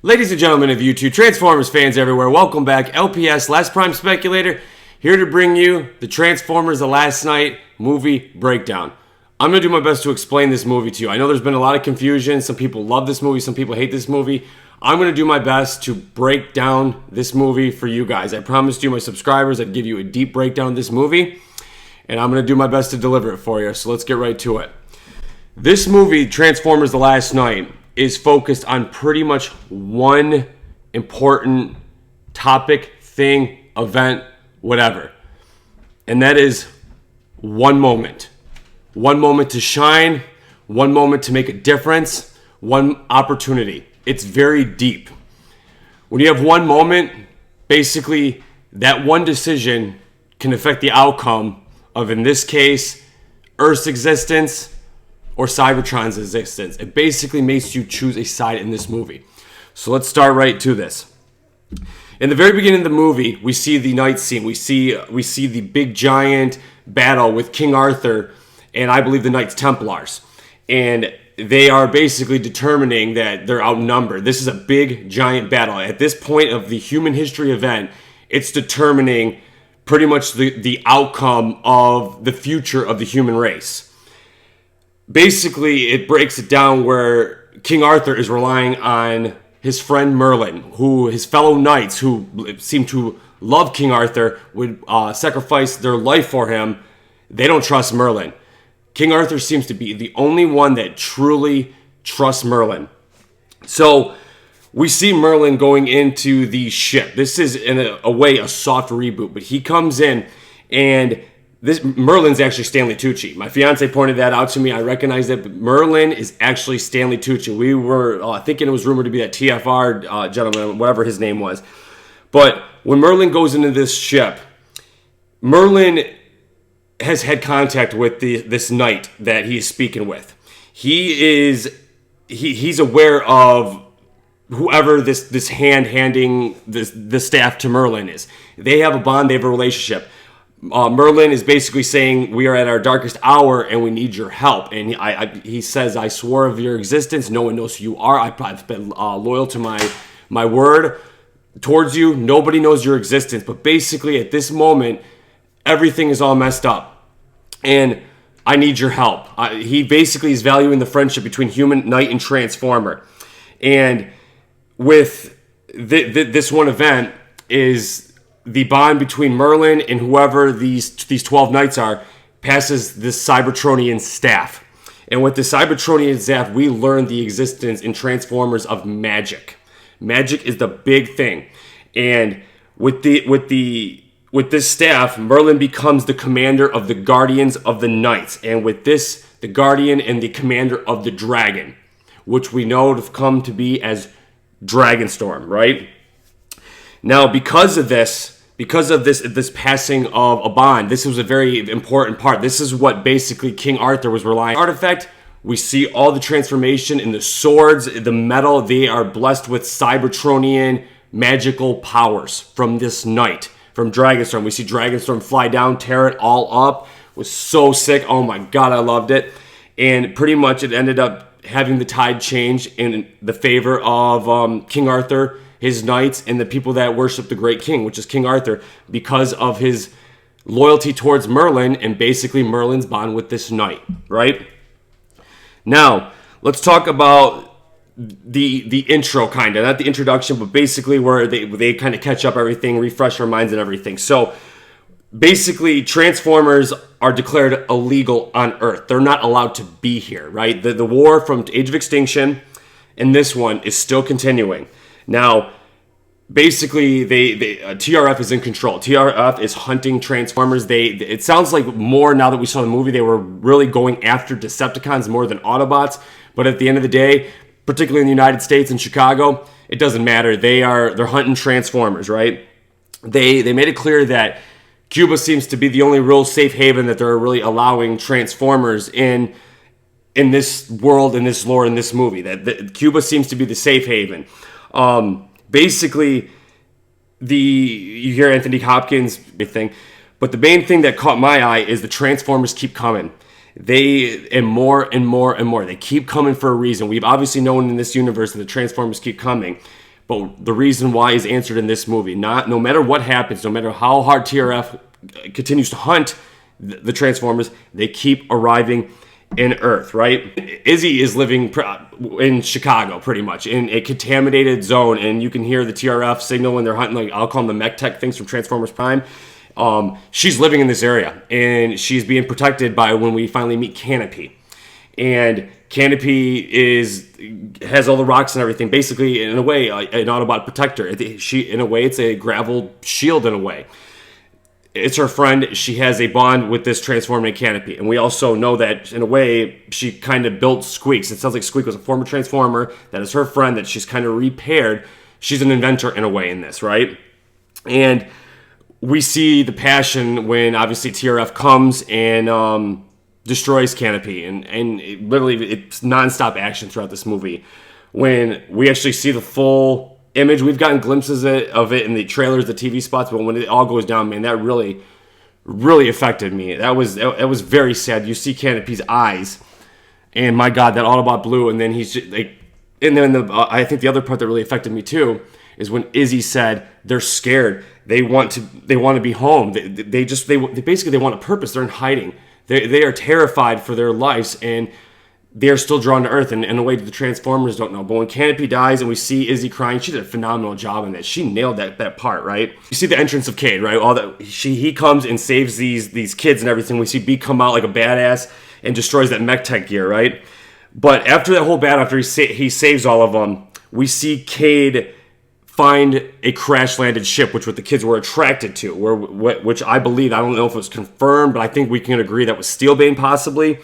Ladies and gentlemen of YouTube, Transformers fans everywhere, welcome back. LPS, Last Prime Speculator, here to bring you the Transformers The Last Night movie breakdown. I'm going to do my best to explain this movie to you. I know there's been a lot of confusion. Some people love this movie, some people hate this movie. I'm going to do my best to break down this movie for you guys. I promised you, my subscribers, I'd give you a deep breakdown of this movie, and I'm going to do my best to deliver it for you, so let's get right to it. This movie, Transformers The Last Night, is focused on pretty much one important topic, thing, event, whatever. And that is one moment. One moment to shine, one moment to make a difference, one opportunity. It's very deep. When you have one moment, basically that one decision can affect the outcome of, in this case, Earth's existence or Cybertron's existence. It basically makes you choose a side in this movie. So let's start right to this. In the very beginning of the movie, we see the night scene. We see the big giant battle with King Arthur and I believe the Knights Templars. And they are basically determining that they're outnumbered. This is a big giant battle. At this point of the human history event, it's determining pretty much the outcome of the future of the human race. Basically, it breaks it down where King Arthur is relying on his friend Merlin, who his fellow knights, who seem to love King Arthur, would sacrifice their life for him. They don't trust Merlin. King Arthur seems to be the only one that truly trusts Merlin. So we see Merlin going into the ship. This is, in a way, a soft reboot, but he comes in, and Merlin's actually Stanley Tucci. My fiance pointed that out to me. I recognize that, but Merlin is actually Stanley Tucci. We were thinking it was rumored to be that TFR gentleman, whatever his name was. But when Merlin goes into this ship, Merlin has had contact with this knight that he's speaking with. He's aware of whoever this handing the staff to Merlin is. They have a bond. They have a relationship. Merlin is basically saying, we are at our darkest hour and we need your help. And he says, I swore of your existence. No one knows who you are. I've been loyal to my word towards you. Nobody knows your existence. But basically at this moment, everything is all messed up. And I need your help. He basically is valuing the friendship between human, knight, and transformer. And with this one event is the bond between Merlin and whoever these 12 knights are passes this Cybertronian staff. And with the Cybertronian staff, we learn the existence in Transformers of magic. Magic is the big thing. And with this staff, Merlin becomes the commander of the Guardians of the Knights. And with this, the Guardian and the commander of the Dragon, which we know to come to be as Dragonstorm, right? Now, because of this passing of a bond, this was a very important part. This is what basically King Arthur was relying on. Artifact, we see all the transformation in the swords, the metal. They are blessed with Cybertronian magical powers from this knight, from Dragonstorm. We see Dragonstorm fly down, tear it all up. It was so sick. Oh my God, I loved it. And pretty much it ended up having the tide change in the favor of King Arthur, his knights, and the people that worship the great king, which is King Arthur, because of his loyalty towards Merlin and basically Merlin's bond with this knight, right? Now, let's talk about the intro, kind of. Not the introduction, but basically where they kind of catch up everything, refresh our minds and everything. So, basically, Transformers are declared illegal on Earth. They're not allowed to be here, right? The war from Age of Extinction and this one is still continuing. Now, basically, TRF is in control. TRF is hunting Transformers. It sounds like more now that we saw the movie, they were really going after Decepticons more than Autobots. But at the end of the day, particularly in the United States and Chicago, it doesn't matter. They're hunting Transformers, right? They made it clear that Cuba seems to be the only real safe haven that they're really allowing Transformers in this world, in this lore, in this movie. That Cuba seems to be the safe haven. Basically, you hear Anthony Hopkins thing, but the main thing that caught my eye is the Transformers keep coming. And more and more and more. They keep coming for a reason. We've obviously known in this universe that the Transformers keep coming. But the reason why is answered in this movie. No matter what happens, no matter how hard TRF continues to hunt the Transformers, they keep arriving in Earth, right? Izzy is living in Chicago, pretty much, in a contaminated zone, and you can hear the TRF signal when they're hunting, like, I'll call them the mech tech things from Transformers Prime. She's living in this area, and she's being protected by when we finally meet Canopy. And Canopy has all the rocks and everything, basically, in a way, an Autobot protector. In a way, it's a gravel shield in a way. It's her friend. She has a bond with this transforming Canopy. And we also know that, in a way, she kind of built Squeaks. It sounds like Squeak was a former Transformer. That is her friend that she's kind of repaired. She's an inventor, in a way, in this, right? And we see the passion when, obviously, TRF comes and destroys Canopy. And it's nonstop action throughout this movie. When we actually see the full image, we've gotten glimpses of it in the trailers, the TV spots, but when it all goes down, man, that really, really affected me. That was very sad. You see Canopy's eyes, and my God, that Autobot blue, and then he's just, like, and then I think the other part that really affected me too is when Izzy said they're scared, they want to be home. They basically want a purpose. They're in hiding. They are terrified for their lives, and they're still drawn to Earth, and in a way that the Transformers don't know. But when Canopy dies and we see Izzy crying, she did a phenomenal job in that. She nailed that part, right? You see the entrance of Cade, right? He comes and saves these kids and everything. We see B come out like a badass and destroys that mech tech gear, right? But after that whole battle, after he saves all of them, we see Cade find a crash-landed ship, which what the kids were attracted to, which I believe, I don't know if it was confirmed, but I think we can agree that was Steelbane possibly.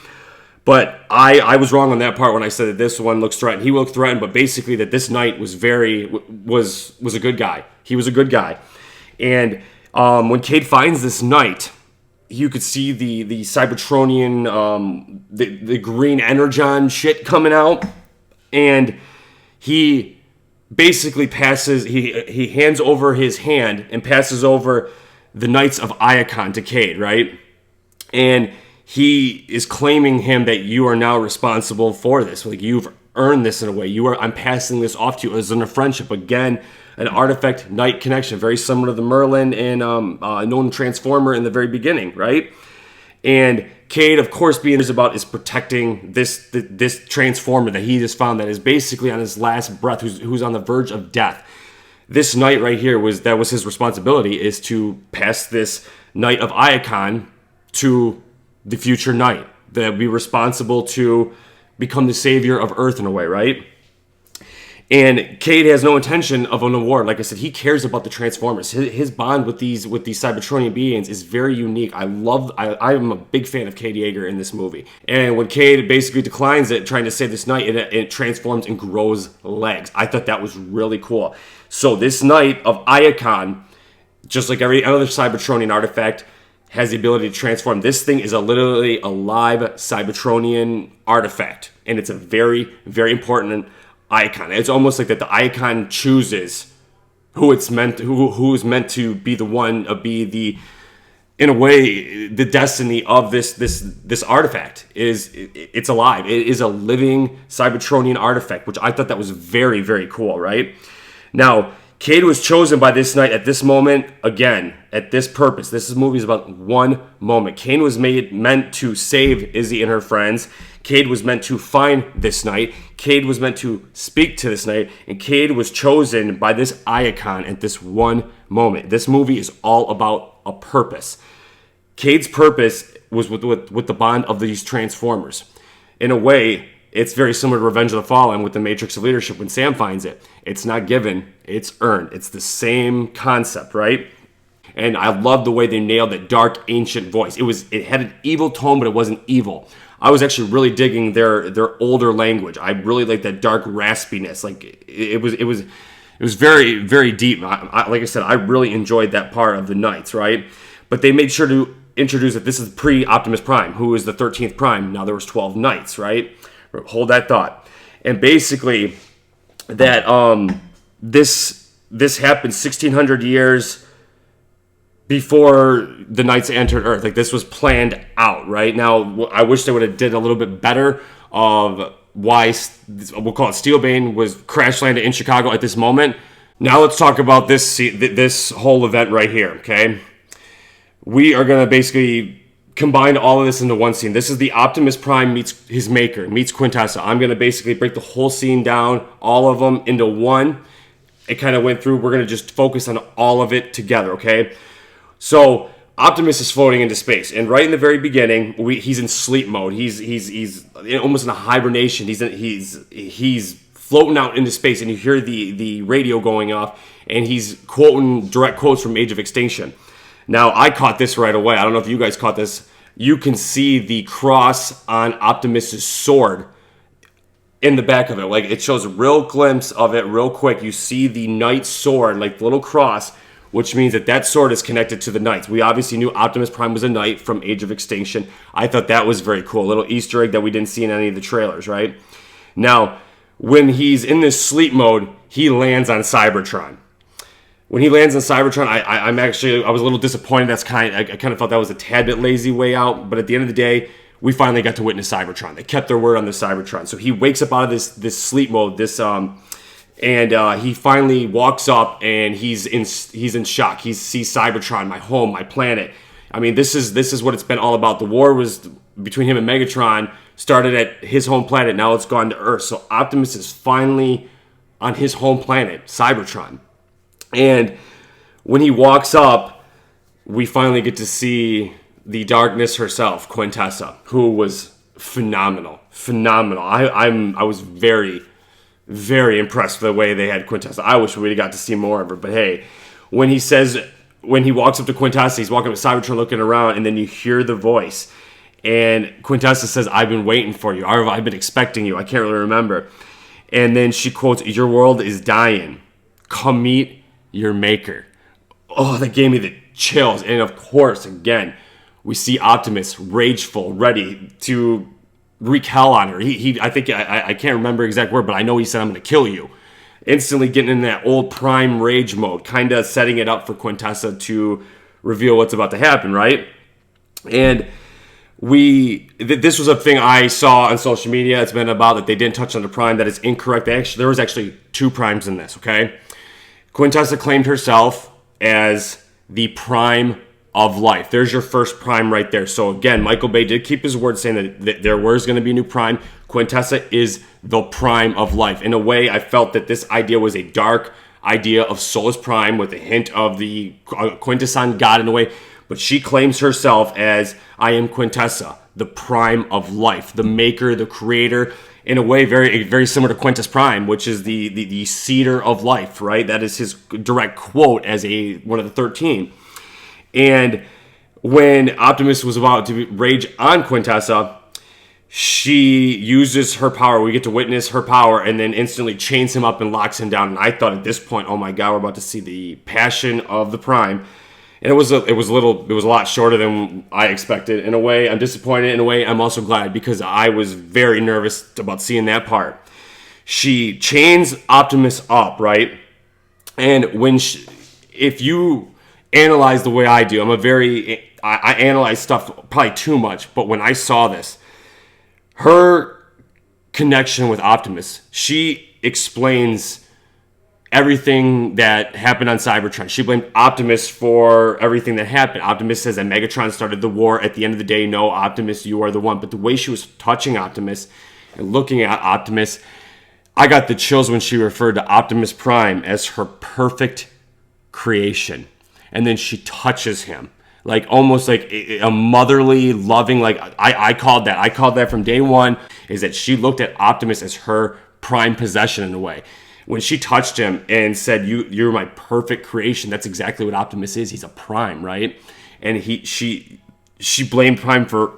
But I was wrong on that part when I said that this one looks threatened. He looked threatened, but basically that this knight was a good guy. He was a good guy. And when Cade finds this knight, you could see the Cybertronian, the green energon shit coming out. And he basically he hands over his hand and passes over the Knights of Iacon to Cade, right? And he is claiming him that you are now responsible for this. Like, you've earned this in a way. I'm passing this off to you as in a friendship. Again, an artifact knight connection, very similar to the Merlin and known Transformer in the very beginning, right? And Cade, of course, is protecting this Transformer that he just found that is basically on his last breath, who's on the verge of death. This knight right here was his responsibility, is to pass this Knight of Iacon to the future knight that would be responsible to become the savior of Earth in a way, right? And Cade has no intention of an award. Like I said, he cares about the Transformers. His bond with these Cybertronian beings is very unique. I'm a big fan of Cade Yeager in this movie. And when Cade basically declines it, trying to save this knight, it transforms and grows legs. I thought that was really cool. So this Knight of Iacon, just like every other Cybertronian artifact, has the ability to transform. This thing is literally a live Cybertronian artifact, and it's a very, very important icon. It's almost like that the icon chooses who's meant to be the one in a way, the destiny of this artifact it's alive. It is a living Cybertronian artifact, which I thought that was very, very cool, right? Now, Cade was chosen by this knight at this moment, again, at this purpose. This movie is about one moment. Cade was meant to save Izzy and her friends. Cade was meant to find this knight. Cade was meant to speak to this knight. And Cade was chosen by this Iacon at this one moment. This movie is all about a purpose. Cade's purpose was with the bond of these Transformers. In a way, it's very similar to Revenge of the Fallen with the Matrix of Leadership when Sam finds it. It's not given, it's earned. It's the same concept, right? And I love the way they nailed that dark, ancient voice. It had an evil tone, but it wasn't evil. I was actually really digging their older language. I really like that dark raspiness. Like it was very, very deep. Like I said, I really enjoyed that part of the Knights, right? But they made sure to introduce that this is pre-Optimus Prime, who is the 13th Prime. Now there was 12 Knights, right? Hold that thought. And basically, that this happened 1,600 years before the Knights entered Earth. Like, this was planned out, right? Now, I wish they would have did a little bit better of why we'll call it Steelbane was crash landed in Chicago at this moment. Now let's talk about this whole event right here, okay? We are going to basically combine all of this into one scene. This is the Optimus Prime meets his maker, meets Quintessa. I'm going to basically break the whole scene down, all of them, into one. It kind of went through. We're going to just focus on all of it together, okay? So Optimus is floating into space, and right in the very beginning, he's in sleep mode. He's almost in a hibernation. He's floating out into space, and you hear the radio going off, and he's quoting direct quotes from Age of Extinction. Now, I caught this right away. I don't know if you guys caught this. You can see the cross on Optimus's sword in the back of it. Like, it shows a real glimpse of it real quick. You see the knight's sword, like the little cross, which means that sword is connected to the knights. We obviously knew Optimus Prime was a knight from Age of Extinction. I thought that was very cool. A little Easter egg that we didn't see in any of the trailers, right? Now, when he's in this sleep mode, he lands on Cybertron. When he lands on Cybertron, I was a little disappointed. I kind of felt that was a tad bit lazy way out. But at the end of the day, we finally got to witness Cybertron. They kept their word on the Cybertron. So he wakes up out of this sleep mode, and he finally walks up, and he's in shock. He sees Cybertron, my home, my planet. I mean, this is what it's been all about. The war was between him and Megatron started at his home planet. Now it's gone to Earth. So Optimus is finally on his home planet, Cybertron. And when he walks up, we finally get to see the Darkness herself, Quintessa, who was phenomenal. I was very, very impressed with the way they had Quintessa. I wish we'd have got to see more of her. But hey, when he walks up to Quintessa, he's walking up to Cybertron looking around, and then you hear the voice. And Quintessa says, "I've been waiting for you. I've been expecting you. I can't really remember." And then she quotes, "Your world is dying. Come meet your maker." Oh, that gave me the chills. And of course, again, we see Optimus rageful, ready to wreak hell on her. I think I can't remember the exact word, but I know he said, "I'm going to kill you." Instantly getting in that old Prime rage mode, kind of setting it up for Quintessa to reveal what's about to happen, right? And this was a thing I saw on social media. It's been about that they didn't touch on the Prime. That is incorrect. There was actually 2 Primes in this, okay? Quintessa claimed herself as the Prime of Life. There's your first Prime right there. So again, Michael Bay did keep his word saying that there was going to be a new Prime. Quintessa is the Prime of Life. In a way, I felt that this idea was a dark idea of Solus Prime with a hint of the quintessence God in a way. But she claims herself as, "I am Quintessa, the Prime of Life, the maker, the creator." In a way, very, very similar to Quintus Prime, which is the seeder of life, right? That is his direct quote as one of the 13. And when Optimus was about to rage on Quintessa, she uses her power. We get to witness her power, and then instantly chains him up and locks him down. And I thought at this point, oh my God, we're about to see the passion of the Prime. And it was a lot shorter than I expected. In a way, I'm disappointed. In a way, I'm also glad, because I was very nervous about seeing that part. She chains Optimus up, right? And if you analyze the way I do, I analyze stuff probably too much. But when I saw this, her connection with Optimus, she explains everything that happened on Cybertron. She blamed Optimus for everything that happened. Optimus says that Megatron started the war. At the end of the day, no, Optimus, you are the one. But the way she was touching Optimus and looking at Optimus, I got the chills when she referred to Optimus Prime as her perfect creation. And then she touches him, like almost like a motherly, loving, like I called that. I called that from day one, is that she looked at Optimus as her prime possession in a way. When she touched him and said, "You're my perfect creation," that's exactly what Optimus is. He's a Prime, right? And she blamed Prime for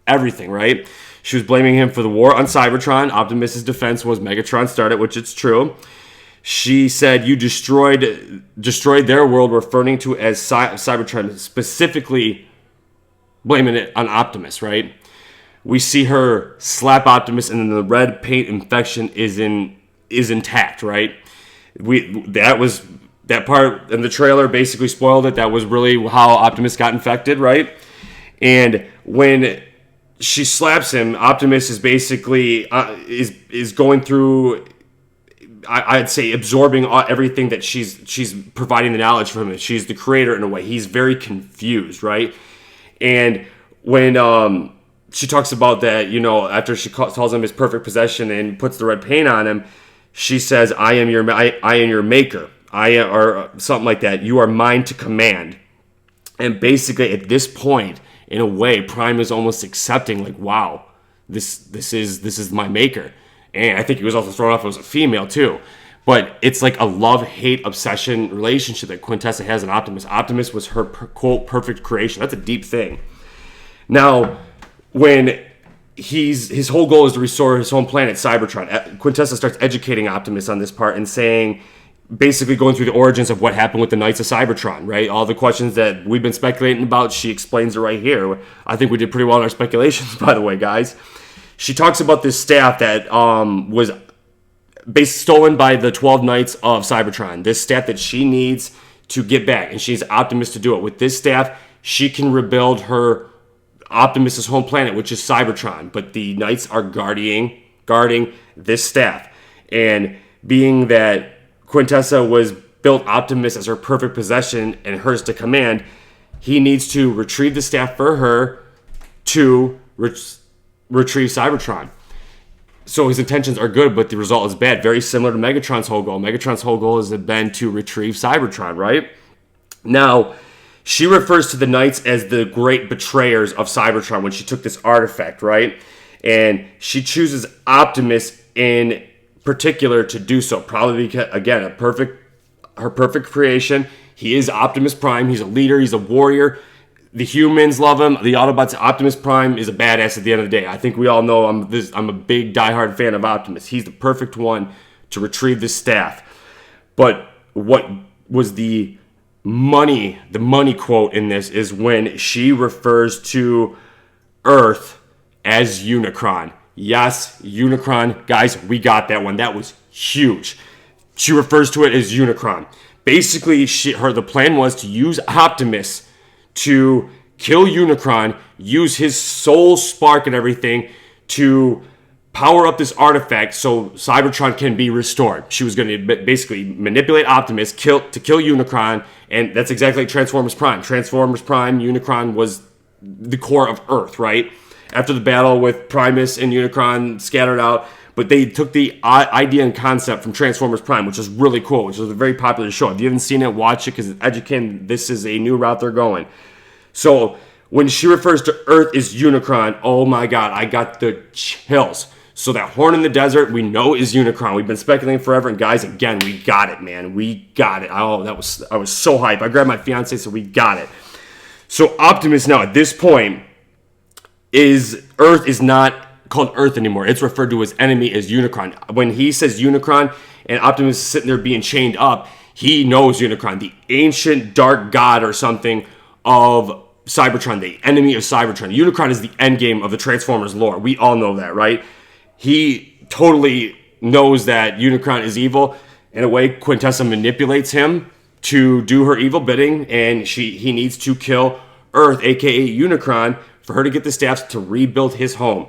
everything, right? She was blaming him for the war on Cybertron. Optimus's defense was Megatron started, which it's true. She said, "You destroyed their world," referring to as Cybertron, specifically blaming it on Optimus, right? We see her slap Optimus, and then the red paint infection is intact, right? That part in the trailer basically spoiled it. That was really how Optimus got infected, right? And when she slaps him. Optimus is basically is going through. I'd say absorbing everything that she's providing the knowledge from him. She's the creator in a way. He's very confused, right? And when she talks about that, after she calls him his perfect possession and puts the red paint on him, she says, I am your maker. Or something like that. You are mine to command. And basically at this point, in a way, Prime is almost accepting, like, wow, this is my maker. And I think he was also thrown off as a female, too. But it's like a love-hate obsession relationship that Quintessa has with Optimus. Optimus was her, quote, perfect creation. That's a deep thing. Now, when his whole goal is to restore his home planet, Cybertron, Quintessa starts educating Optimus on this part and saying, basically going through the origins of what happened with the Knights of Cybertron, right? All the questions that we've been speculating about, she explains it right here. I think we did pretty well in our speculations, by the way, guys. She talks about this staff that was stolen by the 12 Knights of Cybertron. This staff that she needs to get back, and she's Optimus to do it. With this staff, she can rebuild her Optimus's home planet, which is Cybertron. But the Knights are guarding this staff. And being that Quintessa was built Optimus as her perfect possession and hers to command, he needs to retrieve the staff for her to retrieve Cybertron. So his intentions are good, but the result is bad. Very similar to Megatron's whole goal. Megatron's whole goal has been to retrieve Cybertron, right? Now, she refers to the Knights as the great betrayers of Cybertron when she took this artifact, right? And she chooses Optimus in particular to do so. Probably because, again, her perfect creation. He is Optimus Prime. He's a leader. He's a warrior. The humans love him. The Autobots, Optimus Prime is a badass at the end of the day. I think we all know I'm a big diehard fan of Optimus. He's the perfect one to retrieve this staff. But what was the money quote in this is when she refers to Earth as Unicron. Yes, Unicron. Guys, we got that one. That was huge. She refers to it as Unicron. Basically, the plan was to use Optimus to kill Unicron, use his soul spark and everything to power up this artifact so Cybertron can be restored. She was going to basically manipulate Optimus to kill Unicron, and that's exactly like Transformers Prime. Transformers Prime, Unicron was the core of Earth, right? After the battle with Primus and Unicron scattered out, but they took the idea and concept from Transformers Prime, which is really cool, which is a very popular show. If you haven't seen it, watch it, because Educan, this is a new route they're going. So when she refers to Earth as Unicron, oh my God, I got the chills. So that horn in the desert, we know is Unicron. We've been speculating forever, and guys, again, we got it, man. We got it. I was so hyped. I grabbed my fiance, so we got it. So Optimus now, at this point, Earth is not called Earth anymore. It's referred to as enemy as Unicron. When he says Unicron and Optimus is sitting there being chained up, he knows Unicron, the ancient dark god or something of Cybertron, the enemy of Cybertron. Unicron is the endgame of the Transformers lore. We all know that, right? He totally knows that Unicron is evil. In a way, Quintessa manipulates him to do her evil bidding, and he needs to kill Earth, aka Unicron, for her to get the staffs to rebuild his home.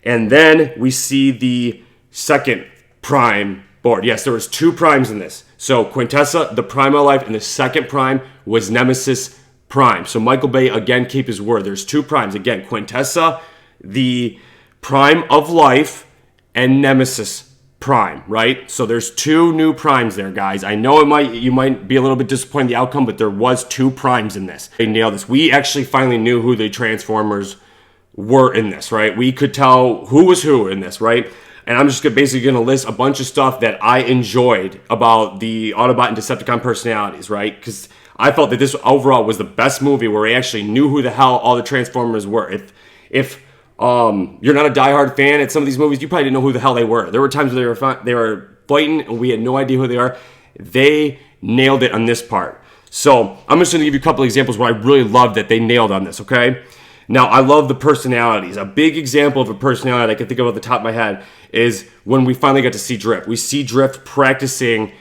And then we see the second Prime board. Yes, there was two Primes in this. So Quintessa, the Prime of Life, and the second Prime was Nemesis Prime. So Michael Bay, again, keep his word. There's two Primes. Again, Quintessa, the Prime of Life, and Nemesis Prime, right? So there's two new Primes there, guys. I know you might be a little bit disappointed in the outcome, but there was two Primes in this. They nailed this. We actually finally knew who the Transformers were in this, right? We could tell who was who in this, right? And I'm just basically going to list a bunch of stuff that I enjoyed about the Autobot and Decepticon personalities, right? Because I felt that this overall was the best movie where we actually knew who the hell all the Transformers were. If you're not a diehard fan at some of these movies, you probably didn't know who the hell they were. There were times where they were fighting and we had no idea who they are. They nailed it on this part. So I'm just going to give you a couple examples where I really loved that they nailed on this, okay? Now, I love the personalities. A big example of a personality I can think of off the top of my head is when we finally got to see Drift. We see Drift practicing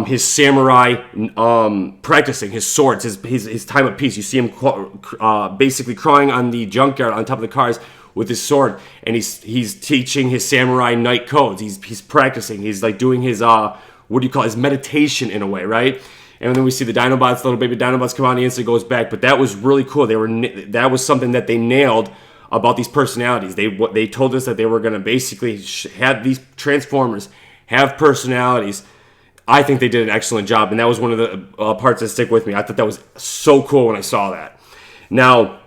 his samurai, practicing his swords, his time of peace. You see him basically crawling on the junkyard on top of the cars with his sword, and he's teaching his samurai knight codes. He's practicing. He's like doing his his meditation in a way, right? And then we see the Dinobots, little baby Dinobots come out, and he instantly goes back. But that was really cool. That was something that they nailed about these personalities. They told us that they were going to basically have these Transformers have personalities. I think they did an excellent job, and that was one of the parts that stick with me. I thought that was so cool when I saw that. Now,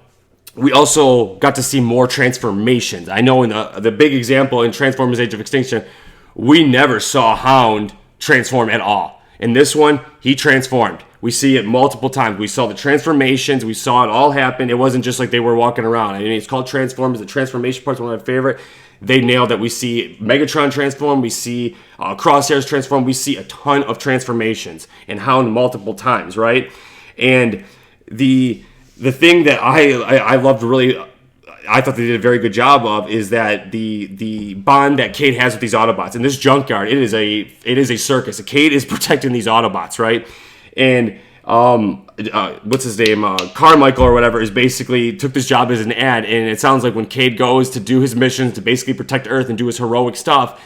we also got to see more transformations. I know in the big example in Transformers Age of Extinction, we never saw Hound transform at all. In this one, he transformed. We see it multiple times. We saw the transformations. We saw it all happen. It wasn't just like they were walking around. I mean, it's called Transformers. The transformation part's one of my favorite. They nailed it. We see Megatron transform. We see Crosshairs transform. We see a ton of transformations and Hound multiple times, right? And the thing that I loved really, I thought they did a very good job of, is that the bond that Cade has with these Autobots. In this junkyard, it is a circus. Cade is protecting these Autobots, right? And what's his name? Carmichael or whatever is basically took this job as an ad, and it sounds like when Cade goes to do his missions to basically protect Earth and do his heroic stuff,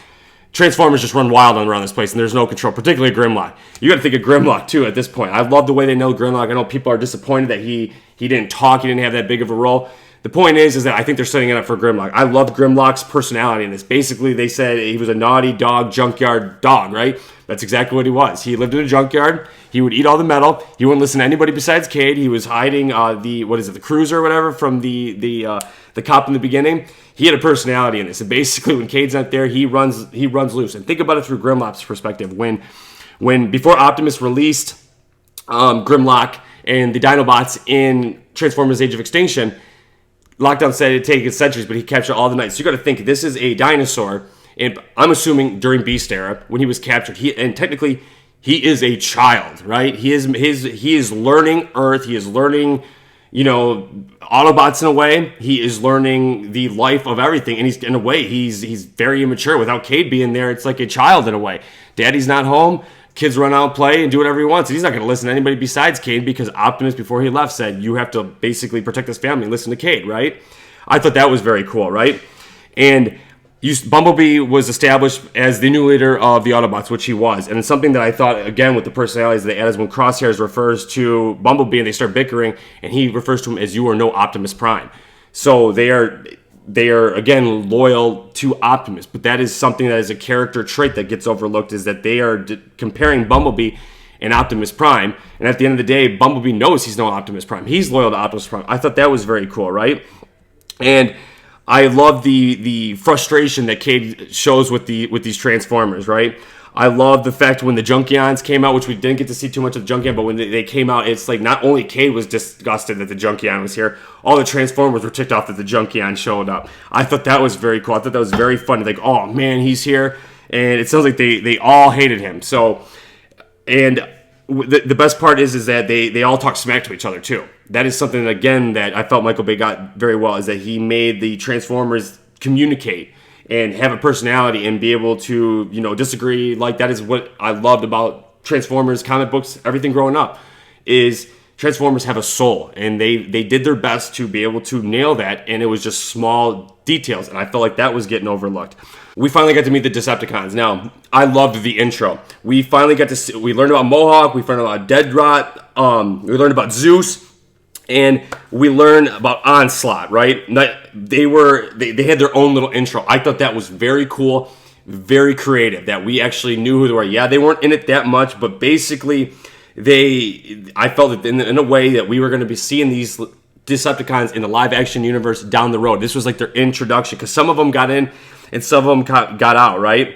Transformers just run wild around this place, and there's no control, particularly Grimlock. You got to think of Grimlock, too, at this point. I love the way they know Grimlock. I know people are disappointed that he didn't talk, he didn't have that big of a role. The point is that I think they're setting it up for Grimlock. I love Grimlock's personality in this. Basically, they said he was a naughty dog, junkyard dog, right? That's exactly what he was. He lived in a junkyard. He would eat all the metal. He wouldn't listen to anybody besides Cade. He was hiding the cruiser or whatever from the cop in the beginning. He had a personality in this. And basically, when Cade's not there, he runs loose. And think about it through Grimlock's perspective. When before Optimus released Grimlock and the Dinobots in Transformers Age of Extinction, Lockdown said it'd take centuries, but he captured all the Knights. So you got to think, this is a dinosaur, and I'm assuming during Beast Era when he was captured. Technically, he is a child, right? He is learning Earth. He is learning, Autobots in a way. He is learning the life of everything, and he's very immature. Without Cade being there, it's like a child in a way. Daddy's not home. Kids run out and play and do whatever he wants. And he's not going to listen to anybody besides Cade, because Optimus, before he left, said, you have to basically protect this family and listen to Cade, right? I thought that was very cool, right? And Bumblebee was established as the new leader of the Autobots, which he was. And it's something that I thought, again, with the personalities they added, is when Crosshairs refers to Bumblebee and they start bickering, and he refers to him as, you are no Optimus Prime. So they are again loyal to Optimus, but that is something that is a character trait that gets overlooked, is that they are comparing Bumblebee and Optimus Prime, and at the end of the day, Bumblebee knows he's no Optimus Prime. He's loyal to Optimus Prime. I thought that was very cool, right? And I love the frustration that Cade shows with these Transformers, right? I love the fact when the Junkions came out, which we didn't get to see too much of the Junkion, but when they came out, it's like not only Cade was disgusted that the Junkion was here, all the Transformers were ticked off that the Junkion showed up. I thought that was very cool. I thought that was very funny. Like, oh man, he's here. And it sounds like they all hated him. So, and the best part is that they all talk smack to each other too. That is something, again, that I felt Michael Bay got very well, is that he made the Transformers communicate and have a personality and be able to, disagree. Like, that is what I loved about Transformers comic books, everything growing up, is Transformers have a soul, and they did their best to be able to nail that, and it was just small details, and I felt like that was getting overlooked. We finally got to meet the Decepticons. Now, I loved the intro. We finally got to see, we learned about Mohawk, we learned about Deadrot, we learned about Zeus, and we learned about Onslaught, right? They had their own little intro. I thought that was very cool, very creative, that we actually knew who they were. Yeah, they weren't in it that much, but basically, I felt that in a way that we were going to be seeing these Decepticons in the live-action universe down the road. This was like their introduction, because some of them got in and some of them got out, right?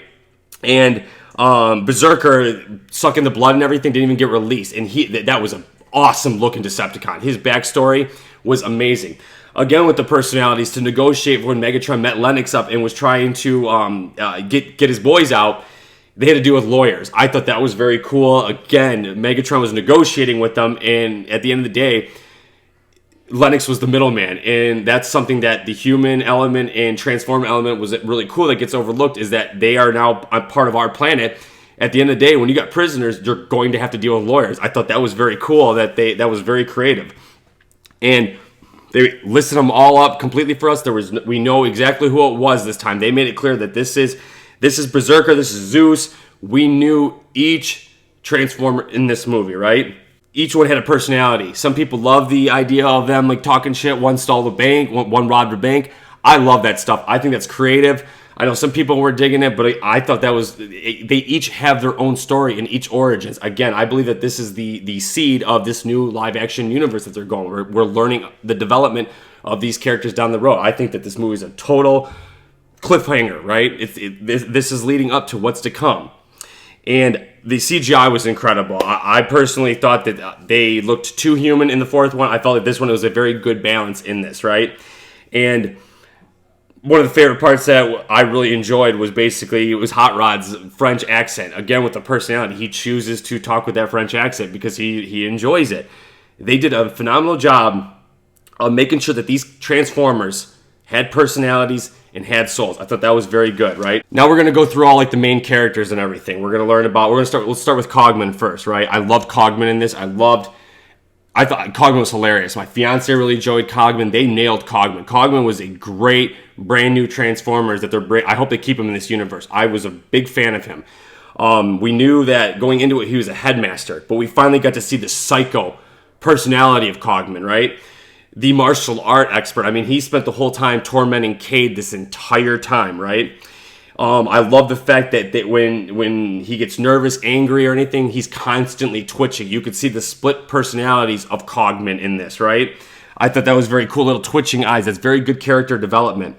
And Berserker, sucking the blood and everything, didn't even get released, and that was an awesome-looking Decepticon. His backstory was amazing. Again, with the personalities, to negotiate when Megatron met Lennox up and was trying to get his boys out, they had to deal with lawyers. I thought that was very cool. Again, Megatron was negotiating with them, and at the end of the day, Lennox was the middleman, and that's something that the human element and transform element was really cool that gets overlooked, is that they are now a part of our planet. At the end of the day, when you got prisoners, you're going to have to deal with lawyers. I thought that was very cool, that was very creative. And They listed them all up completely for us. We know exactly who it was this time. They made it clear that this is Berserker, this is Zeus. We knew each Transformer in this movie, right? Each one had a personality. Some people love the idea of them like talking shit. One stole the bank, one robbed a bank. I love that stuff. I think that's creative. I know some people were digging it, but I thought that was... They each have their own story in each origins. Again, I believe that this is the seed of this new live-action universe that they're going. We're learning the development of these characters down the road. I think that this movie is a total cliffhanger, right? This is leading up to what's to come. And the CGI was incredible. I personally thought that they looked too human in the fourth one. I felt that this one was a very good balance in this, right? And one of the favorite parts that I really enjoyed was basically, it was Hot Rod's French accent. Again, with the personality, he chooses to talk with that French accent because he enjoys it. They did a phenomenal job of making sure that these Transformers had personalities and had souls. I thought that was very good, right? Now we're gonna go through all like the main characters and everything. Let's start with Cogman first, right? I loved Cogman in this. I thought Cogman was hilarious. My fiance really enjoyed Cogman. They nailed Cogman. Cogman was a great brand new Transformers I hope they keep him in this universe. I was a big fan of him. We knew that going into it he was a headmaster, but we finally got to see the psycho personality of Cogman, right? The martial art expert. I mean, he spent the whole time tormenting Cade this entire time, right? I love the fact that when he gets nervous, angry, or anything, he's constantly twitching. You could see the split personalities of Cogman in this, right? I thought that was very cool, little twitching eyes. That's very good character development.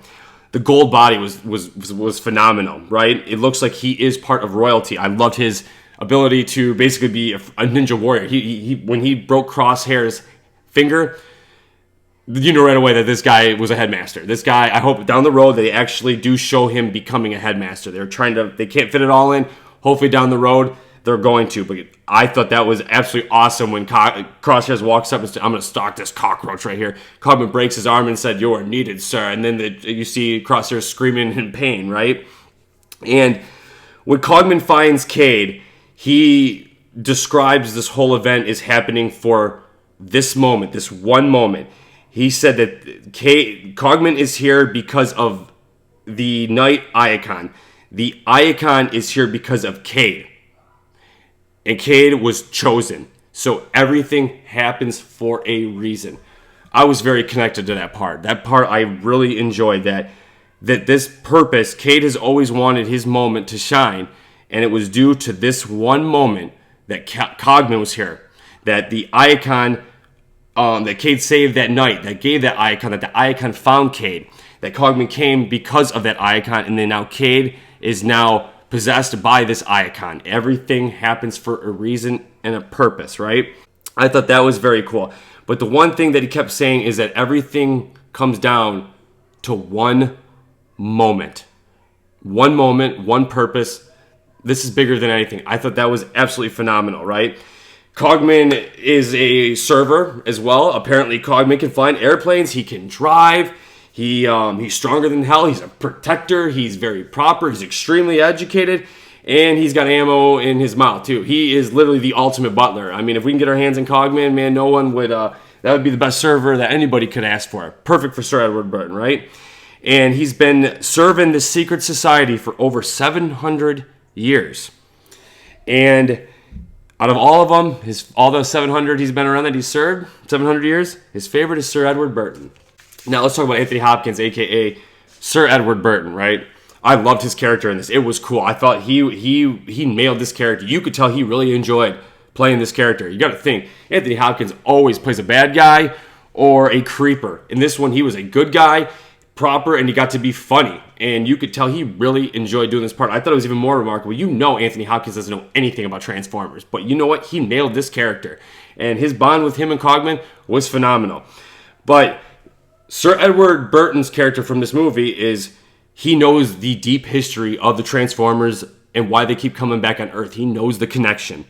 The gold body was phenomenal, right? It looks like he is part of royalty. I loved his ability to basically be a ninja warrior. When he broke Crosshair's finger, you know right away that this guy was a headmaster. This guy, I hope down the road they actually do show him becoming a headmaster. They can't fit it all in. Hopefully down the road they're going to. But I thought that was absolutely awesome when Crosshairs walks up and says, "I'm going to stalk this cockroach right here." Cogman breaks his arm and said, "You are needed, sir." And then you see Crosshairs screaming in pain, right? And when Cogman finds Cade, he describes this whole event as happening for this moment, this one moment. He said that Cogman is here because of the Night Icon. The Icon is here because of Cade. And Cade was chosen. So everything happens for a reason. I was very connected to that part. That part I really enjoyed. That this purpose, Cade has always wanted his moment to shine. And it was due to this one moment that Cogman was here. That the Icon... that Cade saved that night, that gave that icon, that the icon found Cade, that Cogman came because of that icon, and then now Cade is now possessed by this icon. Everything happens for a reason and a purpose, right? I thought that was very cool. But the one thing that he kept saying is that everything comes down to one moment. One moment, one purpose. This is bigger than anything. I thought that was absolutely phenomenal, right? Cogman is a server as well. Apparently, Cogman can fly in airplanes. He can drive. He's stronger than hell. He's a protector. He's very proper. He's extremely educated. And he's got ammo in his mouth, too. He is literally the ultimate butler. I mean, if we can get our hands on Cogman, man, no one would... that would be the best server that anybody could ask for. Perfect for Sir Edward Burton, right? And he's been serving the secret society for over 700 years. And... out of all of them, all those 700 he's been around that he's served, 700 years, his favorite is Sir Edward Burton. Now let's talk about Anthony Hopkins, a.k.a. Sir Edward Burton, right? I loved his character in this. It was cool. I thought he nailed this character. You could tell he really enjoyed playing this character. You got to think, Anthony Hopkins always plays a bad guy or a creeper. In this one, he was a good guy, proper, and he got to be funny. And you could tell he really enjoyed doing this part. I thought it was even more remarkable. You know Anthony Hopkins doesn't know anything about Transformers. But you know what? He nailed this character. And his bond with him and Cogman was phenomenal. But Sir Edward Burton's character from this movie is... he knows the deep history of the Transformers and why they keep coming back on Earth. He knows the connection.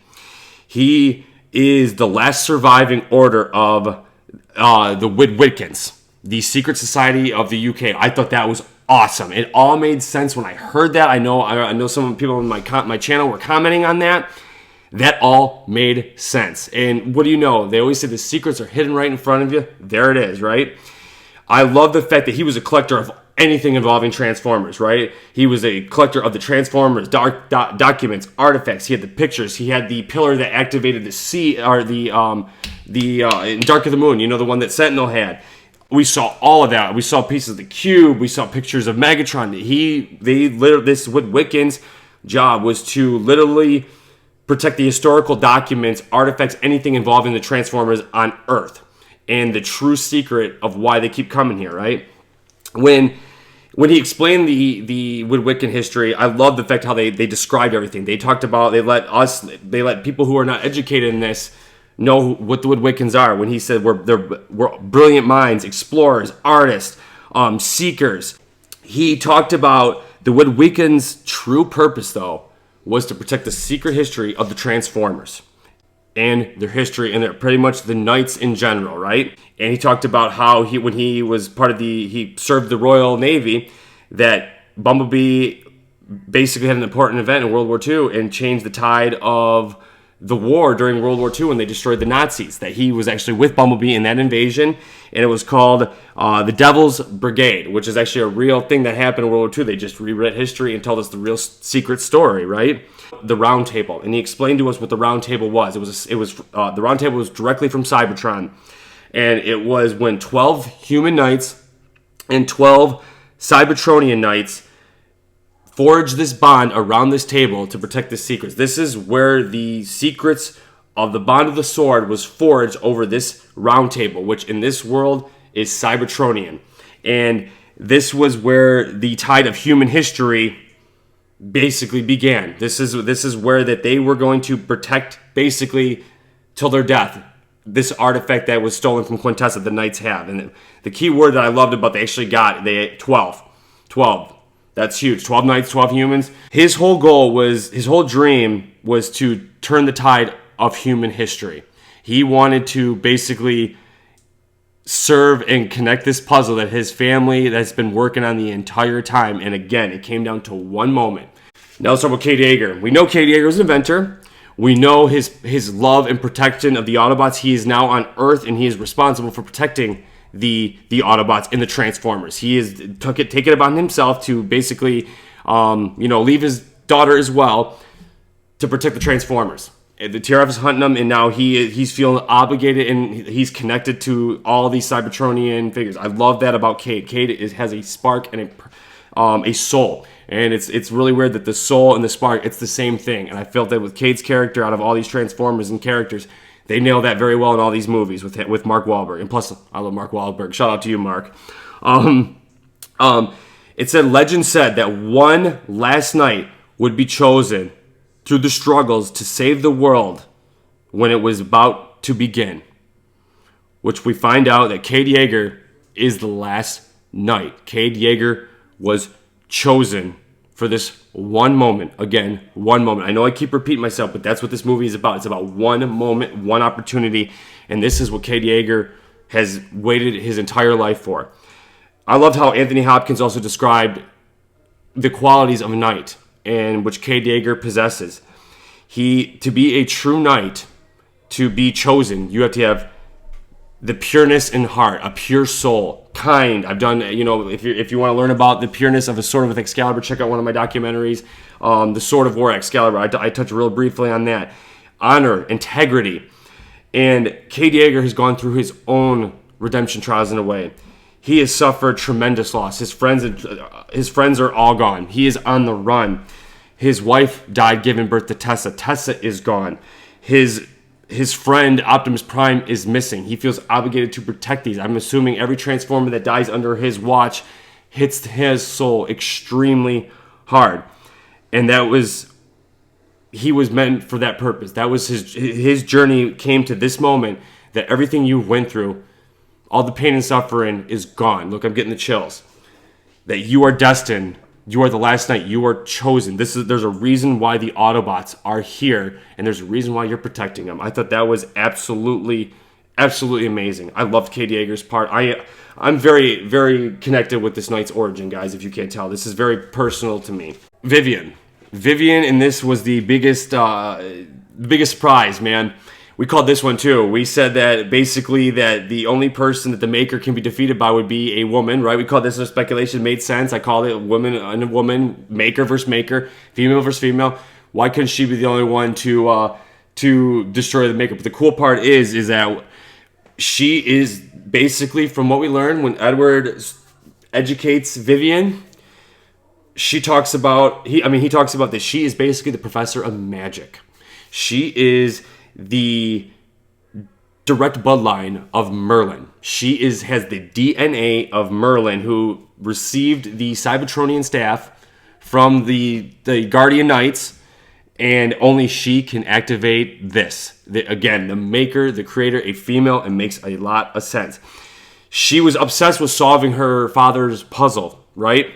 He is the last surviving order of the Witwickens, the secret society of the UK. I thought that was awesome. It all made sense when I heard that. I know some people on my channel were commenting on that. That all made sense. And what do you know? They always say the secrets are hidden right in front of you. There it is, right? I love the fact that he was a collector of anything involving Transformers, right? He was a collector of the Transformers, documents, artifacts. He had the pictures. He had the pillar that activated the sea, or in Dark of the Moon, the one that Sentinel had. We saw all of that. We saw pieces of the cube. We saw pictures of Megatron. This Wiccan's job was to literally protect the historical documents, artifacts, anything involving the Transformers on Earth, and the true secret of why they keep coming here, right? When he explained the Wiccan history, I love the fact how they described everything. They talked about, they let people who are not educated in this know what the Woodwickens are. When he said we're brilliant minds, explorers, artists, seekers. He talked about the Woodwickens' true purpose, though, was to protect the secret history of the Transformers and their history, and pretty much the Knights in general, right? And he talked about how when he was he served the Royal Navy, that Bumblebee basically had an important event in World War II and changed the tide of the war during World War II when they destroyed the Nazis. That he was actually with Bumblebee in that invasion, and it was called the Devil's Brigade, which is actually a real thing that happened in World War II. They just rewrote history and told us the real secret story, right? The Round Table, and he explained to us what the Round Table was. The Round Table was directly from Cybertron, and it was when 12 human knights and 12 Cybertronian knights forged this bond around this table to protect the secrets. This is where the secrets of the bond of the sword was forged over this round table, which in this world is Cybertronian. And this was where the tide of human history basically began. This is where that they were going to protect basically till their death this artifact that was stolen from Quintessa, the Knights have. And the key word that I loved about they actually got, 12. That's huge. 12 Knights, 12 humans. His whole dream was to turn the tide of human history. He wanted to basically serve and connect this puzzle that his family that's been working on the entire time. And again, it came down to one moment. Now let's talk about Cade Yeager. We know Cade Yeager is an inventor. We know his love and protection of the Autobots. He is now on Earth, and he is responsible for protecting the Autobots and the Transformers. He is take it upon himself to basically, leave his daughter as well to protect the Transformers. The TRF is hunting them, and now he's feeling obligated, and he's connected to all these Cybertronian figures. I love that about Cade. Cade has a spark and a soul, and it's really weird that the soul and the spark, it's the same thing. And I felt that with Cade's character, out of all these Transformers and characters, they nail that very well in all these movies with Mark Wahlberg. And plus, I love Mark Wahlberg. Shout out to you, Mark. It said, legend said that one last night would be chosen through the struggles to save the world when it was about to begin. Which we find out that Cade Yeager is the last knight. Cade Yeager was chosen for this one moment. Again, one moment. I know I keep repeating myself, but that's what this movie is about. It's about one moment, one opportunity, and this is what Cade Yeager has waited his entire life for. I loved how Anthony Hopkins also described the qualities of a knight, and which Cade Yeager possesses. To be a true knight, to be chosen, you have to have the pureness in heart, a pure soul, kind. I've done, if you want to learn about the pureness of a sword with Excalibur, check out one of my documentaries, The Sword of War, Excalibur. I touch real briefly on that. Honor, integrity. And Cade Yeager has gone through his own redemption trials in a way. He has suffered tremendous loss. His friends are all gone. He is on the run. His wife died giving birth to Tessa. Tessa is gone. His friend Optimus Prime is missing. He feels obligated to protect these. I'm assuming every Transformer that dies under his watch hits his soul extremely hard. And he was meant for that purpose. That was his journey came to this moment, that everything you went through, all the pain and suffering is gone. Look, I'm getting the chills. That you are destined. You are the last knight. You are chosen. There's a reason why the Autobots are here, and there's a reason why you're protecting them. I thought that was absolutely, absolutely amazing. I loved Cade Yeager's part. I'm very, very connected with this knight's origin, guys, if you can't tell. This is very personal to me. Vivian, and this was the biggest surprise, man. we called this one too. We said that basically that the only person that the Maker can be defeated by would be a woman, right? We called this a speculation. It made sense. I called it woman and a woman, Maker versus Maker, female versus female. Why couldn't she be the only one to destroy the Maker? But the cool part is that she is basically, from what we learned when Edward educates Vivian, he talks about that she is basically the professor of magic. She is the direct bloodline of Merlin. She has the DNA of Merlin, who received the Cybertronian staff from the Guardian Knights, and only she can activate this. Again, the Maker, the creator, a female, and makes a lot of sense. She was obsessed with solving her father's puzzle, right?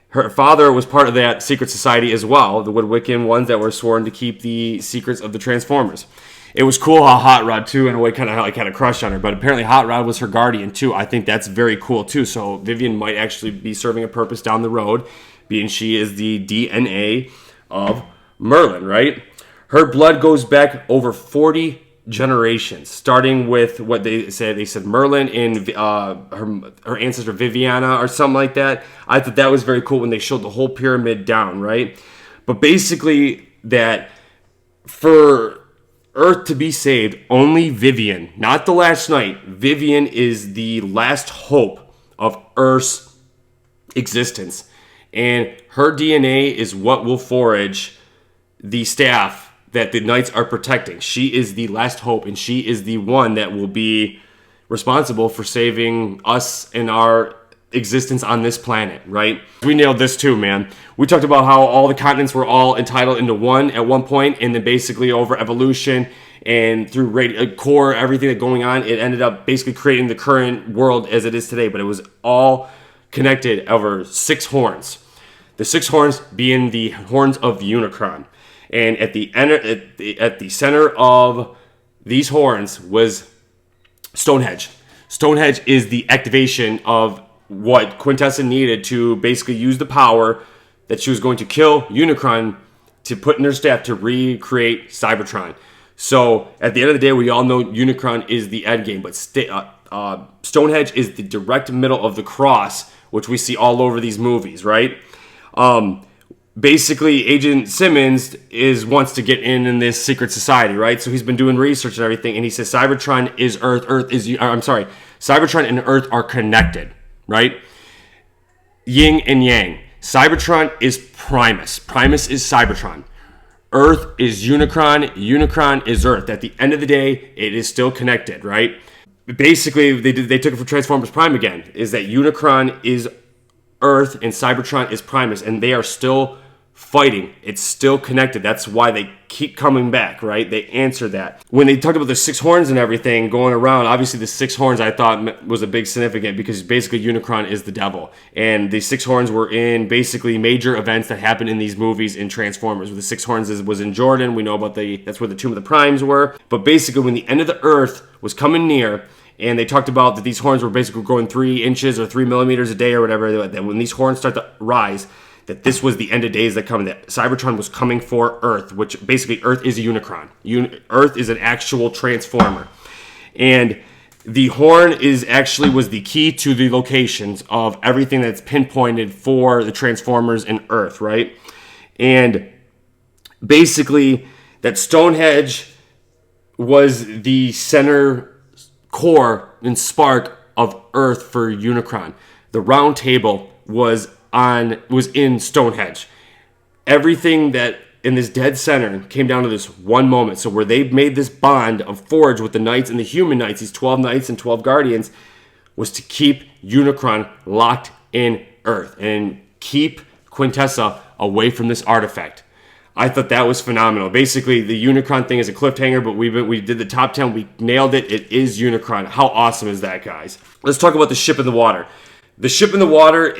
Her father was part of that secret society as well, the Woodwiccan ones that were sworn to keep the secrets of the Transformers. It was cool how Hot Rod, too, in a way, kind of crushed on her. But apparently Hot Rod was her guardian, too. I think that's very cool, too. So Vivian might actually be serving a purpose down the road, being she is the DNA of Merlin, right? Her blood goes back over 40 generations, starting with what they said. They said Merlin and her ancestor Viviana or something like that. I thought that was very cool when they showed the whole pyramid down, right? But basically that for Earth to be saved, only Vivian, not the last knight. Vivian is the last hope of Earth's existence. And her DNA is what will forge the staff that the knights are protecting. She is the last hope, and she is the one that will be responsible for saving us and our existence on this planet, right? We nailed this too, man. We talked about how all the continents were all entitled into one at one point, and then basically over evolution and through core, everything that's going on, it ended up basically creating the current world as it is today, but it was all connected over 6 horns. The 6 horns being the horns of Unicron. And at the center of these horns was Stonehenge. Stonehenge is the activation of what Quintessa needed to basically use the power that she was going to kill Unicron to put in her staff to recreate Cybertron. So at the end of the day, we all know Unicron is the end game, but Stonehenge is the direct middle of the cross, which we see all over these movies, right? Basically, Agent Simmons wants to get in this secret society, right? So he's been doing research and everything, and he says Cybertron is Earth. Cybertron and Earth are connected, right? Yin and Yang. Cybertron is Primus. Primus is Cybertron. Earth is Unicron. Unicron is Earth. At the end of the day, it is still connected, right? Basically, they took it from Transformers Prime again, is that Unicron is Earth and Cybertron is Primus, and they are still fighting. It's still connected. That's why they keep coming back, right? They answer that. When they talked about the 6 horns and everything going around, obviously the 6 horns I thought was a big significant because basically Unicron is the devil. And the 6 horns were in basically major events that happened in these movies in Transformers. The 6 horns was in Jordan. We know about that's where the Tomb of the Primes were. But basically when the end of the Earth was coming near, and they talked about that these horns were basically growing 3 inches or 3 millimeters a day or whatever, that when these horns start to rise, that this was the end of days that come, that Cybertron was coming for Earth, which basically Earth is a Unicron. Earth is an actual transformer. And the horn was the key to the locations of everything that's pinpointed for the Transformers and Earth, right? And basically that Stonehenge was the center core and spark of Earth for Unicron. The round table was in Stonehenge. Everything that in this dead center came down to this one moment. So where they made this bond of forge with the knights and the human knights, these 12 knights and 12 guardians, was to keep Unicron locked in Earth and keep Quintessa away from this artifact. I thought that was phenomenal. Basically, the Unicron thing is a cliffhanger, but we did the top 10. We nailed it. It is Unicron. How awesome is that, guys? Let's talk about the ship in the water. The ship in the water,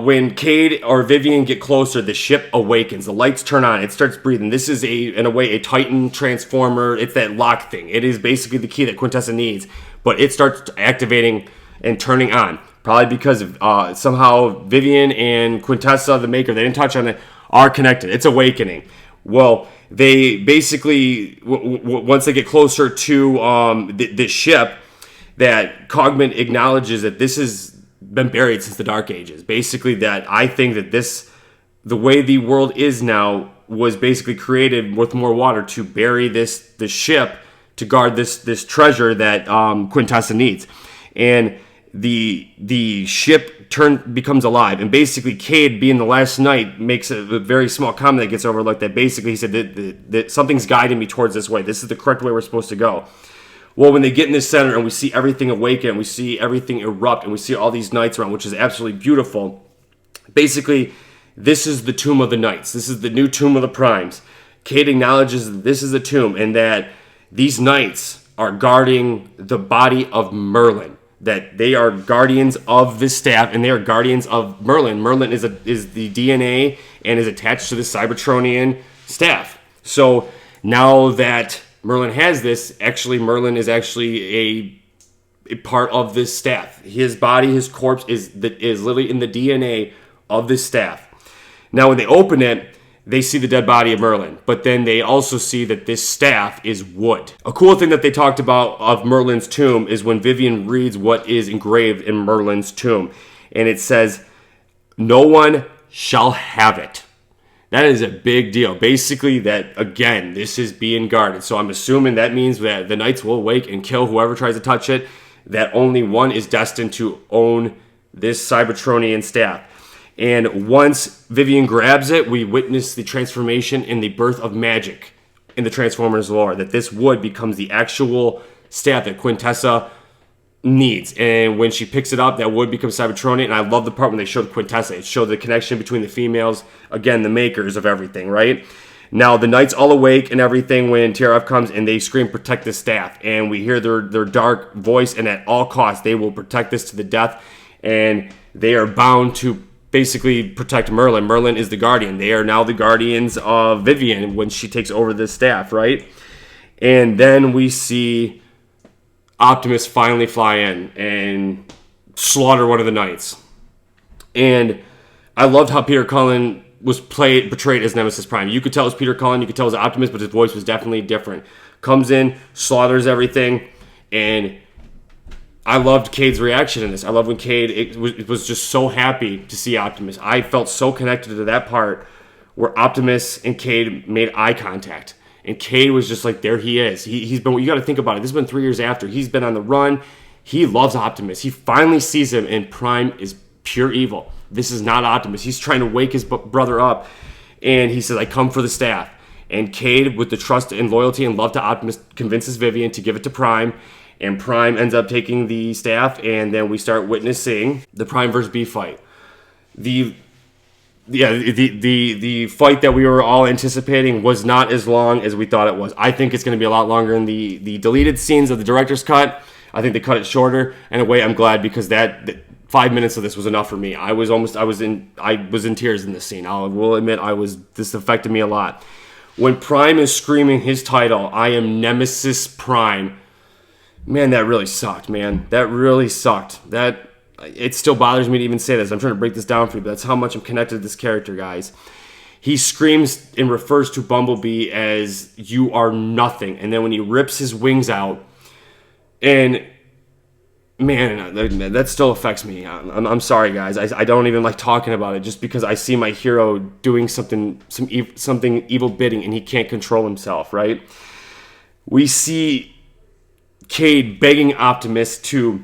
when Cade or Vivian get closer, the ship awakens. The lights turn on. It starts breathing. This is, in a way, a Titan transformer. It's that lock thing. It is basically the key that Quintessa needs. But it starts activating and turning on. Probably because of, somehow Vivian and Quintessa, the Maker, they didn't touch on it, are connected. It's awakening. Well, they basically, once they get closer to this ship, that Cogman acknowledges that this has been buried since the Dark Ages. Basically, that I think that the way the world is now, was basically created with more water to bury this ship, to guard this treasure that Quintessa needs. And the ship becomes alive, and basically Cade, being the last knight, makes a very small comment that gets overlooked, that basically he said that something's guiding me towards this way. This is the correct way we're supposed to go. Well, when they get in this center and we see everything awaken, and we see everything erupt, and we see all these knights around, which is absolutely beautiful, basically this is the tomb of the knights. This is the new tomb of the primes. Cade acknowledges that this is the tomb, and that these knights are guarding the body of Merlin. That they are guardians of this staff, and they are guardians of Merlin. Merlin is the DNA and is attached to the Cybertronian staff. So now that Merlin has this, Merlin is actually a part of this staff. His body, his corpse is literally in the DNA of this staff. Now when they open it, they see the dead body of Merlin, but then they also see that this staff is wood. A cool thing that they talked about of Merlin's tomb is when Vivian reads what is engraved in Merlin's tomb, and it says, "No one shall have it." That is a big deal. Basically, that, again, this is being guarded. So I'm assuming that means that the knights will awake and kill whoever tries to touch it, that only one is destined to own this Cybertronian staff. And once Vivian grabs it, we witness the transformation and the birth of magic in the Transformers lore, that this wood becomes the actual staff that Quintessa needs. And when she picks it up, that wood becomes Cybertronian. And I love the part when they showed Quintessa. It showed the connection between the females, again, the makers of everything, right? Now, the knights all awake and everything when TRF comes, and they scream, "Protect the staff." And we hear their dark voice, and at all costs, they will protect this to the death. And they are bound to basically protect Merlin. Merlin is the guardian. They are now the guardians of Vivian when she takes over the staff, right? And then we see Optimus finally fly in and slaughter one of the knights. And I loved how Peter Cullen was portrayed as Nemesis Prime. You could tell it was Peter Cullen, you could tell it was Optimus, but his voice was definitely different. Comes in, slaughters everything, and I loved Cade's reaction in this. I love when Cade was just so happy to see Optimus. I felt so connected to that part where Optimus and Cade made eye contact. And Cade was just like, there he is. He's been, you got to think about it. This has been 3 years after. He's been on the run. He loves Optimus. He finally sees him, and Prime is pure evil. This is not Optimus. He's trying to wake his brother up. And he says, "I come for the staff." And Cade, with the trust and loyalty and love to Optimus, convinces Vivian to give it to Prime. And Prime ends up taking the staff, and then we start witnessing the Prime vs. B fight. The fight that we were all anticipating was not as long as we thought it was. I think it's going to be a lot longer in the deleted scenes of the director's cut. I think they cut it shorter. In a way, I'm glad, because that 5 minutes of this was enough for me. I was in tears in this scene. I will admit, this affected me a lot. When Prime is screaming his title, "I am Nemesis Prime," man, that really sucked, man. That really sucked. It still bothers me to even say this. I'm trying to break this down for you, but that's how much I'm connected to this character, guys. He screams and refers to Bumblebee as, "You are nothing." And then when he rips his wings out, and man, that still affects me. I'm sorry, guys. I don't even like talking about it, just because I see my hero doing something evil bidding, and he can't control himself, right? We see Cade begging Optimus to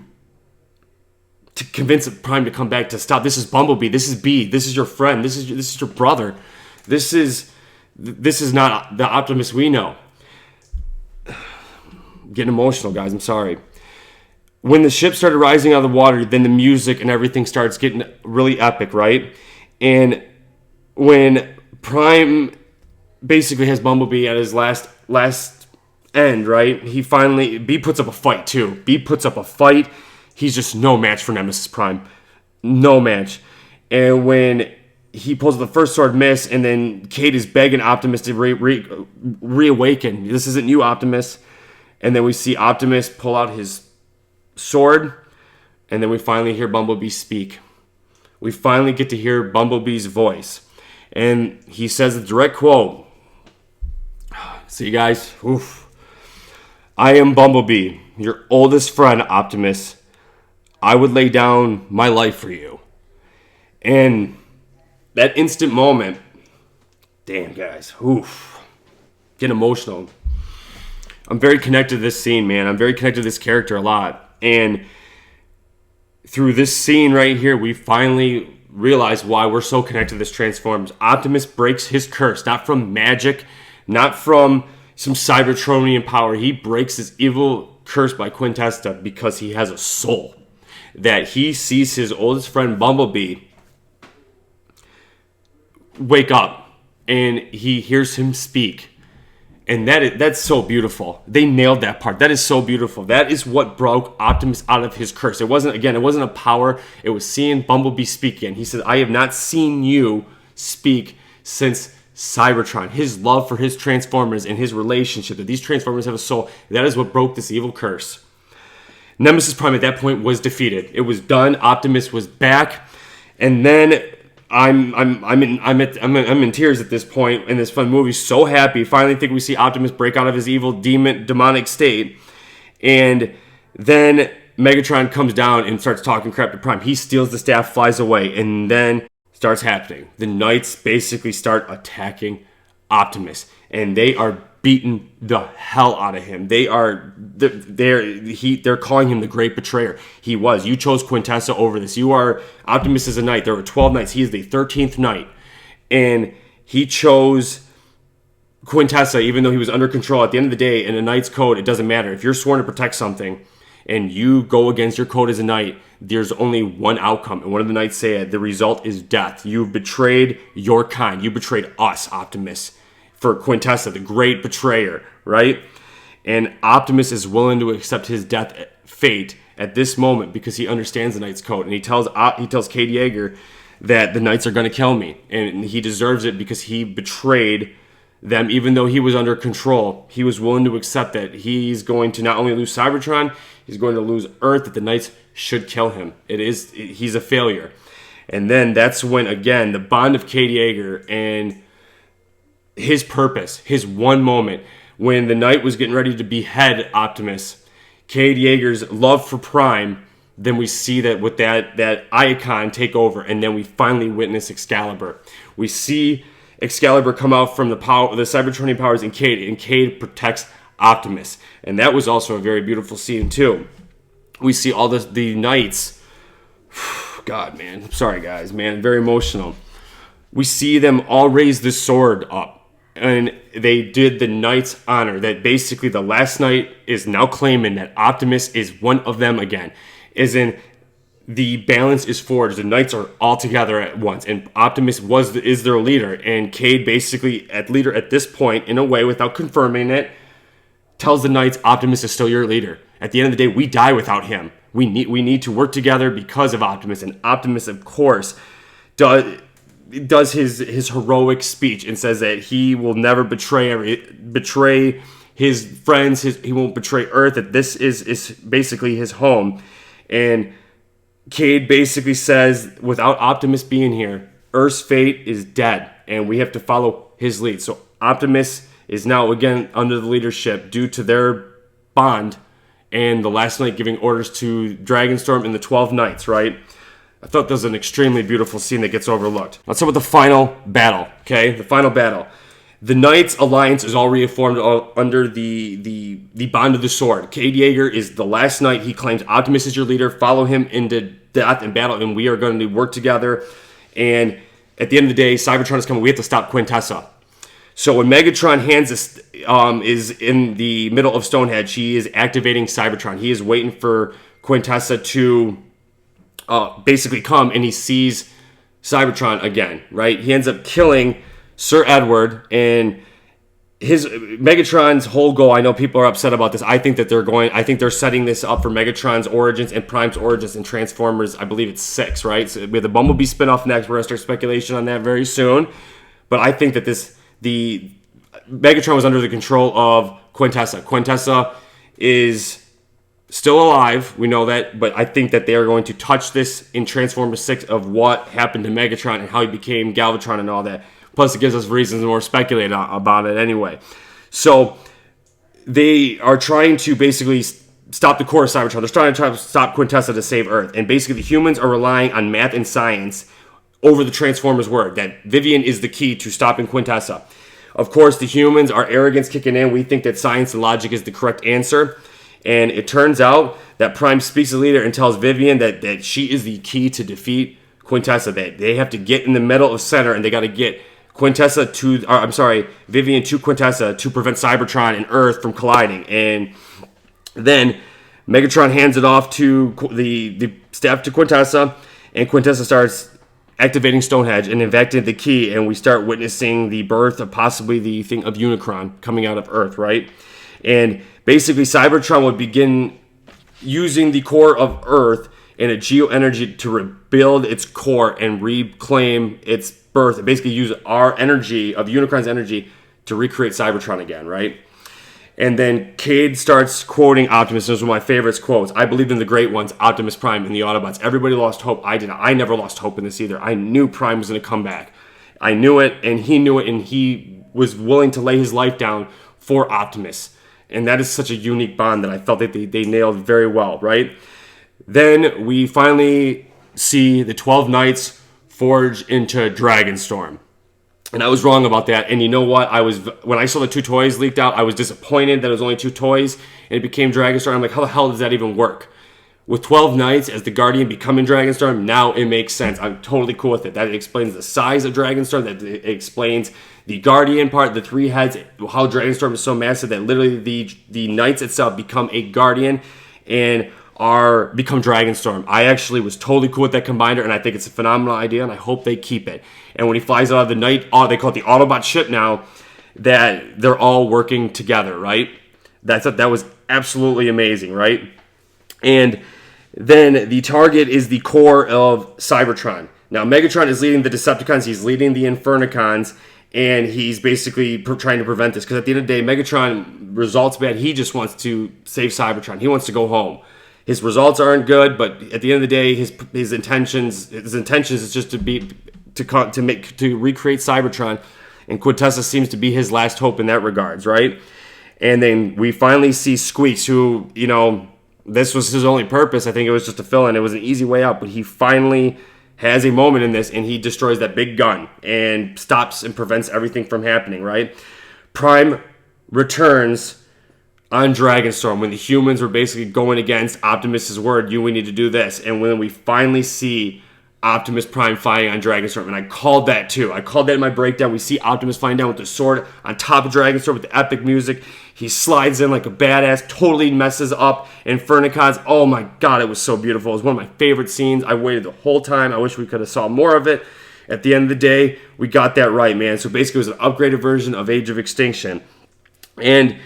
convince Prime to come back, to stop. This is Bumblebee. This is B. This is your friend. This is your brother. This is not the Optimus we know. I'm getting emotional, guys. I'm sorry. When the ship started rising out of the water, then the music and everything starts getting really epic, right? And when Prime basically has Bumblebee at his last end, right? B puts up a fight too. B puts up a fight. He's just no match for Nemesis Prime. No match. And when he pulls the first sword, miss, and then Cade is begging Optimus to reawaken. This isn't you, Optimus. And then we see Optimus pull out his sword, and then we finally hear Bumblebee speak. We finally get to hear Bumblebee's voice. And he says the direct quote, See, guys? Oof. I am Bumblebee, your oldest friend, Optimus. I would lay down my life for you. And that instant moment, damn, guys. Oof. Get emotional. I'm very connected to this scene, man. I'm very connected to this character a lot. And through this scene right here, we finally realize why we're so connected to this Transformers. Optimus breaks his curse, not from magic, not from some Cybertronian power. He breaks his evil curse by Quintessa because he has a soul. That he sees his oldest friend Bumblebee wake up and he hears him speak. And that's so beautiful. They nailed that part. That is so beautiful. That is what broke Optimus out of his curse. It wasn't a power. It was seeing Bumblebee speak again. He said, I have not seen you speak since Cybertron. His love for his Transformers and his relationship, that these Transformers have a soul, that is what broke this evil curse. Nemesis Prime at that point was defeated. It was done. Optimus was back. And then I'm in tears at this point in this fun movie. So happy. Finally think we see Optimus break out of his evil demonic state. And then Megatron comes down and starts talking crap to Prime. He steals the staff, flies away, and then starts happening. The Knights basically start attacking Optimus, and they are beating the hell out of him. They're calling him the great betrayer. He was. You chose Quintessa over this. You are Optimus is a knight. There were 12 knights. He is the 13th knight, and he chose Quintessa even though he was under control. At the end of the day, in a knight's code, it doesn't matter if you're sworn to protect something and you go against your code as a knight. There's only one outcome, and one of the knights say it. The result is death. You've betrayed your kind. You betrayed us, Optimus, for Quintessa, the great betrayer, right? And Optimus is willing to accept his death fate at this moment because he understands the Knight's code. And he tells Cade Yeager that the Knights are going to kill me. And he deserves it because he betrayed them. Even though he was under control, he was willing to accept that he's going to not only lose Cybertron, he's going to lose Earth, that the Knights should kill him. He's a failure. And then that's when, again, the bond of Cade Yeager and his purpose, his one moment, when the Knight was getting ready to behead Optimus, Cade Yeager's love for Prime, then we see that with that icon take over, and then we finally witness Excalibur. We see Excalibur come out from the Cybertronian powers, and Cade protects Optimus. And that was also a very beautiful scene, too. We see all the Knights. God, man. I'm sorry, guys, man. Very emotional. We see them all raise the sword up. And they did the Knights honor. That basically the last Knight is now claiming that Optimus is one of them again. As in, the balance is forged. The Knights are all together at once. And Optimus is their leader. And Cade basically, leader at this point, in a way, without confirming it, tells the Knights, Optimus is still your leader. At the end of the day, we die without him. We need to work together because of Optimus. And Optimus, of course, does his heroic speech and says that he will never betray his friends. He won't betray Earth. That this is basically his home. And Cade basically says, without Optimus being here, Earth's fate is dead, and we have to follow his lead. So Optimus is now again under the leadership due to their bond, and the last Knight giving orders to Dragonstorm and the 12 Knights. Right. I thought that was an extremely beautiful scene that gets overlooked. Let's start with the final battle, okay? The final battle. The Knights Alliance is all reformed under the bond of the sword. Cade Yeager is the last Knight. He claims Optimus is your leader. Follow him into death and battle, and we are going to work together. And at the end of the day, Cybertron is coming. We have to stop Quintessa. So when Megatron is in the middle of Stonehenge, he is activating Cybertron. He is waiting for Quintessa to basically come, and he sees Cybertron again, right? He ends up killing Sir Edward, and Megatron's whole goal, I know people are upset about this. I think they're setting this up for Megatron's origins and Prime's origins in Transformers. I believe it's 6, right? So we have the Bumblebee spinoff next. We're going to start speculation on that very soon. But I think that the Megatron was under the control of Quintessa. Quintessa is still alive, we know that, but I think that they are going to touch this in Transformers 6 of what happened to Megatron and how he became Galvatron and all that. Plus, it gives us reasons to more speculate about it anyway. So they are trying to basically stop the core of Cybertron. They're trying to stop Quintessa to save Earth. And basically the humans are relying on math and science over the Transformers word, that Vivian is the key to stopping Quintessa. Of course, the humans, our arrogance kicking in. We think that science and logic is the correct answer. And it turns out that Prime speaks to the leader and tells Vivian that she is the key to defeat Quintessa. That they have to get in the middle of center and they got to get Vivian to Quintessa to prevent Cybertron and Earth from colliding. And then Megatron hands it off to the staff to Quintessa, and Quintessa starts activating Stonehenge and infecting the key, and we start witnessing the birth of possibly the thing of Unicron coming out of Earth, right? And basically Cybertron would begin using the core of Earth and a geoenergy to rebuild its core and reclaim its birth, and basically use our energy, of Unicron's energy, to recreate Cybertron again, right? And then Cade starts quoting Optimus. This is one of my favorite quotes. I believed in the great ones, Optimus Prime and the Autobots. Everybody lost hope. I did not. I never lost hope in this either. I knew Prime was going to come back. I knew it, and he knew it, and he was willing to lay his life down for Optimus. And that is such a unique bond that I felt that they nailed very well, right? Then we finally see the 12 Knights forge into Dragonstorm. And I was wrong about that. And you know what? When I saw the 2 toys leaked out, I was disappointed that it was only 2 toys and it became Dragonstorm. I'm like, how the hell does that even work? With 12 Knights as the Guardian becoming Dragonstorm, now it makes sense. I'm totally cool with it. That explains the size of Dragonstorm. That explains the Guardian part, the 3 heads, how Dragonstorm is so massive that literally the Knights itself become a Guardian and become Dragonstorm. I actually was totally cool with that combiner, and I think it's a phenomenal idea, and I hope they keep it. And when he flies out of the night, they call it the Autobot ship now, that they're all working together, right? That was absolutely amazing, right? And then the target is the core of Cybertron. Now, Megatron is leading the Decepticons, he's leading the Infernicons, and he's basically trying to prevent this, because at the end of the day, Megatron results bad. He just wants to save Cybertron. He wants to go home. His results aren't good, but at the end of the day, his intentions is just to recreate Cybertron, and Quintessa seems to be his last hope in that regards, right? And then we finally see Squeaks, who, this was his only purpose. I think it was just to fill in. It was an easy way out, but he finally has a moment in this, and he destroys that big gun and stops and prevents everything from happening, right? Prime returns on Dragonstorm when the humans were basically going against Optimus's word. We need to do this. And when we finally see Optimus Prime fighting on Dragonstorm, and I called that too. I called that in my breakdown. We see Optimus flying down with the sword on top of Dragonstorm with the epic music. He slides in like a badass, totally messes up Infernicons. Oh my god, it was so beautiful. It was one of my favorite scenes. I waited the whole time. I wish we could have saw more of it. At the end of the day, we got that right, man. So basically it was an upgraded version of Age of Extinction. And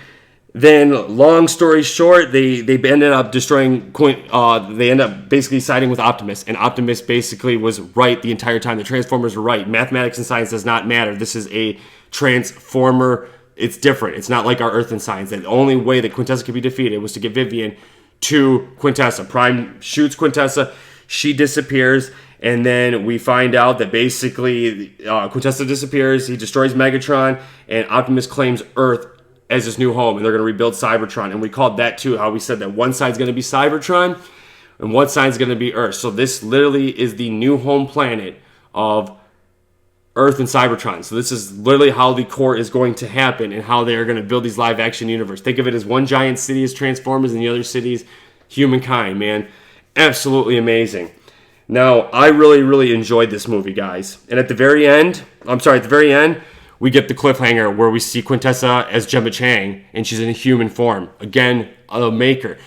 then, long story short, they ended up destroying. They ended up basically siding with Optimus, and Optimus basically was right the entire time. The Transformers were right. Mathematics and science does not matter. This is a Transformer. It's different. It's not like our Earth and science. The only way that Quintessa could be defeated was to get Vivian to Quintessa. Prime shoots Quintessa. She disappears. And then we find out that basically Quintessa disappears. He destroys Megatron, and Optimus claims Earth as his new home, and they're going to rebuild Cybertron. And we called that too, how we said that one side's going to be Cybertron and one side's going to be Earth. So this literally is the new home planet of Earth and Cybertron. So this is literally how the core is going to happen and how they are going to build these live action universe. Think of it as one giant city is Transformers and the other city is humankind, man. Absolutely amazing. Now, I really, really enjoyed this movie, guys. And at the very end, we get the cliffhanger where we see Quintessa as Gemma Chang, and she's in a human form. Again, a maker.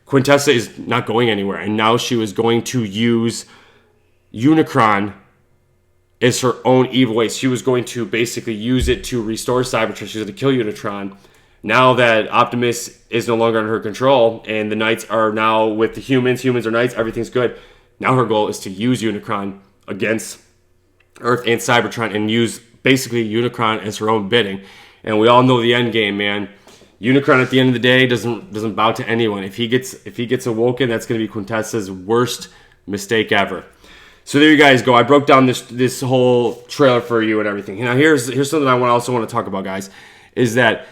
Quintessa is not going anywhere, and now she was going to use Unicron as her own evil way. She was going to basically use it to restore Cybertron. She's going to kill Unicron. Now that Optimus is no longer under her control, and the Knights are now with the humans are Knights, everything's good. Now her goal is to use Unicron against Earth and Cybertron and use basically Unicron as her own bidding. And we all know the end game, man. Unicron at the end of the day doesn't bow to anyone. If he gets awoken, that's going to be Quintessa's worst mistake ever. So there you guys go. I broke down this whole trailer for you and everything. Now here's something I also want to talk about, guys, is that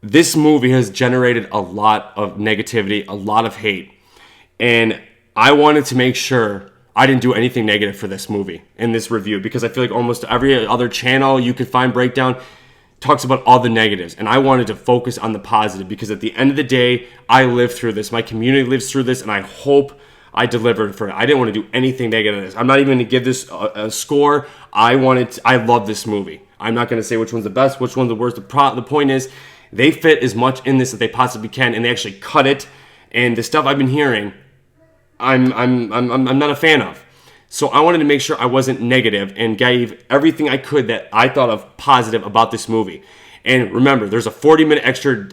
this movie has generated a lot of negativity, a lot of hate. And I wanted to make sure I didn't do anything negative for this movie in this review, because I feel like almost every other channel you could find breakdown talks about all the negatives, and I wanted to focus on the positive, because at the end of the day, I lived through this. My community lives through this, and I hope I delivered for it. I didn't want to do anything negative in this. I'm not even going to give this a score. I love this movie. I'm not going to say which one's the best, which one's the worst. The point is, they fit as much in this as they possibly can, and they actually cut it. And the stuff I've been hearing, I'm not a fan of. So I wanted to make sure I wasn't negative and gave everything I could that I thought of positive about this movie. And remember, there's a 40-minute extra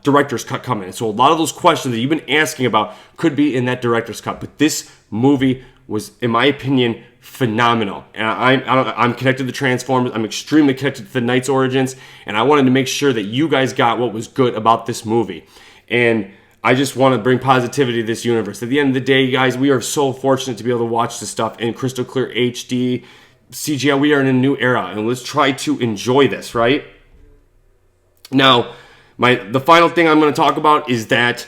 director's cut coming. So a lot of those questions that you've been asking about could be in that director's cut. But this movie was, in my opinion, phenomenal. And I'm connected to the Transformers. I'm extremely connected to the Knights origins. And I wanted to make sure that you guys got what was good about this movie. And I just want to bring positivity to this universe. At the end of the day, guys, we are so fortunate to be able to watch this stuff in crystal clear HD, CGI. We are in a new era, and let's try to enjoy this, right? Now, the final thing I'm going to talk about is that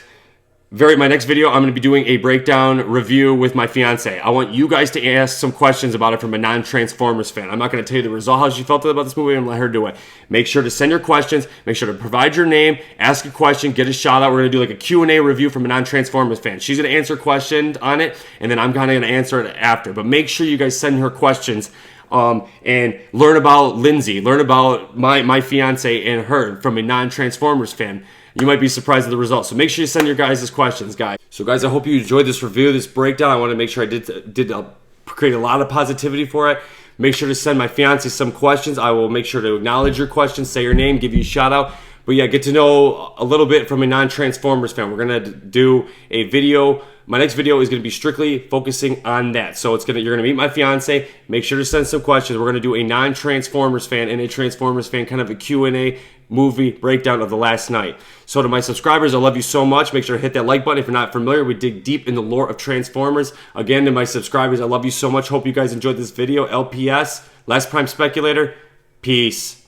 my next video, I'm going to be doing a breakdown review with my fiance. I want you guys to ask some questions about it from a non-Transformers fan. I'm not going to tell you the result, how she felt about this movie, and let her do it. Make sure to send your questions. Make sure to provide your name, ask a question, get a shout out. We're going to do like a Q&A review from a non-Transformers fan. She's going to answer a question on it, and then I'm kind of going to answer it after. But make sure you guys send her questions and learn about Lindsay, learn about my fiance and her from a non-Transformers fan. You might be surprised at the results. So make sure you send your guys' questions, guys. So guys, I hope you enjoyed this review, this breakdown. I want to make sure I did create a lot of positivity for it. Make sure to send my fiance some questions. I will make sure to acknowledge your questions, say your name, give you a shout out. But yeah, get to know a little bit from a non-Transformers fan. We're going to do a video. My next video is going to be strictly focusing on that. So you're going to meet my fiance. Make sure to send some questions. We're going to do a non-Transformers fan and a Transformers fan, kind of a Q&A movie breakdown of the last night. So to my subscribers, I love you so much. Make sure to hit that like button if you're not familiar. We dig deep in the lore of Transformers. Again, to my subscribers, I love you so much. Hope you guys enjoyed this video. LPS, Last Prime Speculator. Peace.